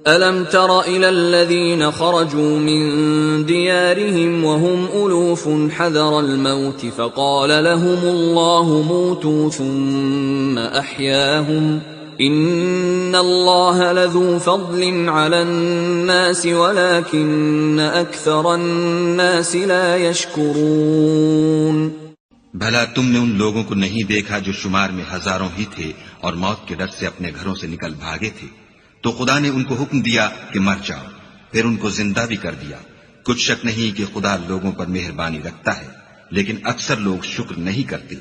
أَلَمْ تَرَ إِلَى الَّذِينَ خَرَجُوا مِن دِيَارِهِمْ وَهُمْ أُلُوفٌ حَذَرَ الْمَوْتِ فَقَالَ لَهُمُ اللَّهُ مُوتُوا ثُمَّ أَحْيَاهُمْ إِنَّ اللَّهَ لَذُو فَضْلٍ عَلَى النَّاسِ وَلَكِنَّ أَكْثَرَ النَّاسِ لَا يَشْكُرُونَ۔ بھلا تم نے ان لوگوں کو نہیں دیکھا جو شمار میں ہزاروں ہی تھے اور موت کے ڈر سے اپنے گھروں سے نکل بھاگے تھے، تو خدا نے ان کو حکم دیا کہ مر جاؤ، پھر ان کو زندہ بھی کر دیا۔ کچھ شک نہیں کہ خدا لوگوں پر مہربانی رکھتا ہے، لیکن اکثر لوگ شکر نہیں کرتے۔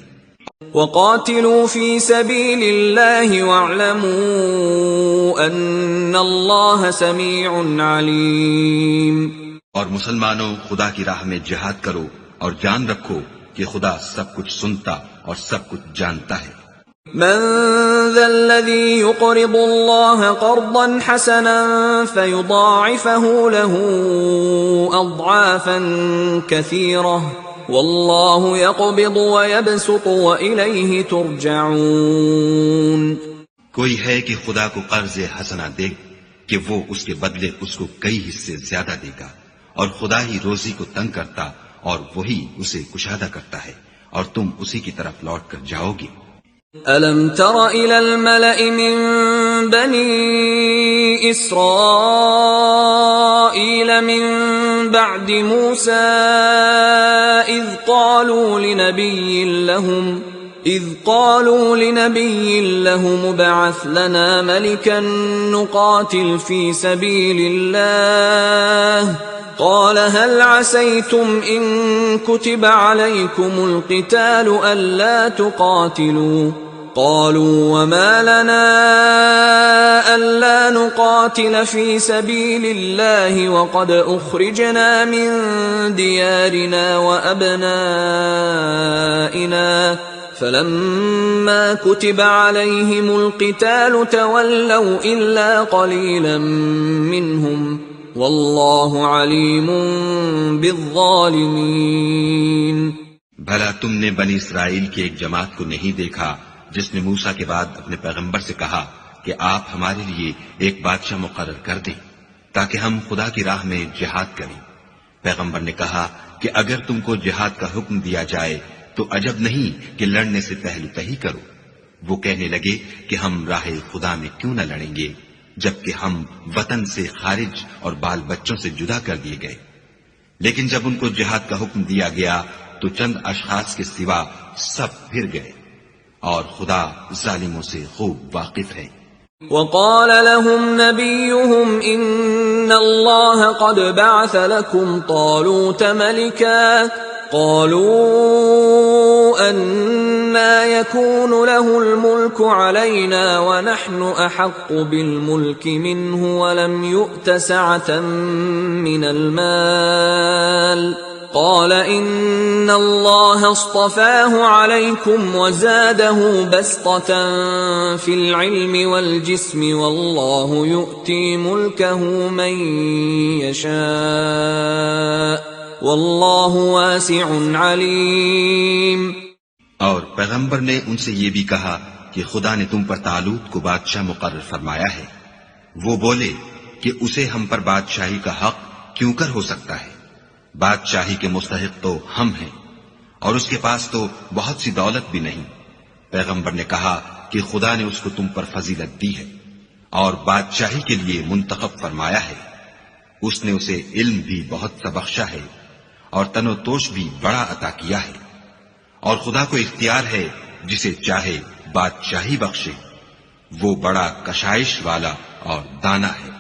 وَقَاتِلُوا فِي سَبِيلِ اللَّهِ وَاعْلَمُوا أَنَّ اللَّهَ سَمِيعٌ عَلِيمٌ۔ اور مسلمانوں خدا کی راہ میں جہاد کرو اور جان رکھو کہ خدا سب کچھ سنتا اور سب کچھ جانتا ہے۔ من ذا الذي يقرض الله قرضا حسنا فيضاعفه له أضعافا كثيرة والله يقبض ويبسط وإليه ترجعون۔ کوئی ہے کہ خدا کو قرض حسنہ دے کہ وہ اس کے بدلے اس کو کئی حصے زیادہ دے گا، اور خدا ہی روزی کو تنگ کرتا اور وہی اسے کشادہ کرتا ہے، اور تم اسی کی طرف لوٹ کر جاؤ گے۔ أَلَمْ تَرَ إِلَى الْمَلَإِ مِن بَنِي إِسْرَائِيلَ مِن بَعْدِ مُوسَىٰ إِذْ قَالُوا لِنَبِيٍّ لَّهُمُ ابْعَثْ لَنَا مَلِكًا نُقَاتِلْ فِي سَبِيلِ اللَّهِ قال هل عسيتم إن كتب عليكم القتال ألا تقاتلوا قالوا وما لنا ألا نقاتل في سبيل الله وقد أخرجنا من ديارنا وأبنائنا فلما كتب عليهم القتال تولوا إلا قليلا منهم واللہ علیم بالظالمین۔ بھلا تم نے بنی اسرائیل کی ایک جماعت کو نہیں دیکھا جس نے موسیٰ کے بعد اپنے پیغمبر سے کہا کہ آپ ہمارے لیے ایک بادشاہ مقرر کر دیں تاکہ ہم خدا کی راہ میں جہاد کریں۔ پیغمبر نے کہا کہ اگر تم کو جہاد کا حکم دیا جائے تو عجب نہیں کہ لڑنے سے پہلو تہی کرو۔ وہ کہنے لگے کہ ہم راہ خدا میں کیوں نہ لڑیں گے جبکہ ہم وطن سے خارج اور بال بچوں سے جدا کر دیے گئے۔ لیکن جب ان کو جہاد کا حکم دیا گیا تو چند اشخاص کے سوا سب پھر گئے، اور خدا ظالموں سے خوب واقف ہے۔ وقال لهم نبيهم إن الله قد بعث لكم طالوت ملكا قالوا أنا يكون له الملك علينا ونحن أحق بالملك منه ولم يؤت سعة من المال قال إن الله اصطفاه عليكم وزاده بسطة في العلم والجسم والله يؤتي ملكه من يشاء واللہ واسع علیم۔ اور پیغمبر نے ان سے یہ بھی کہا کہ خدا نے تم پر طالوت کو بادشاہ مقرر فرمایا ہے۔ وہ بولے کہ اسے ہم پر بادشاہی کا حق کیوں کر ہو سکتا ہے؟ بادشاہی کے مستحق تو ہم ہیں، اور اس کے پاس تو بہت سی دولت بھی نہیں۔ پیغمبر نے کہا کہ خدا نے اس کو تم پر فضیلت دی ہے اور بادشاہی کے لیے منتخب فرمایا ہے۔ اس نے اسے علم بھی بہت سا بخشا ہے اور تن و توش بھی بڑا عطا کیا ہے، اور خدا کو اختیار ہے جسے چاہے بادشاہی بخشے۔ وہ بڑا کشائش والا اور دانا ہے۔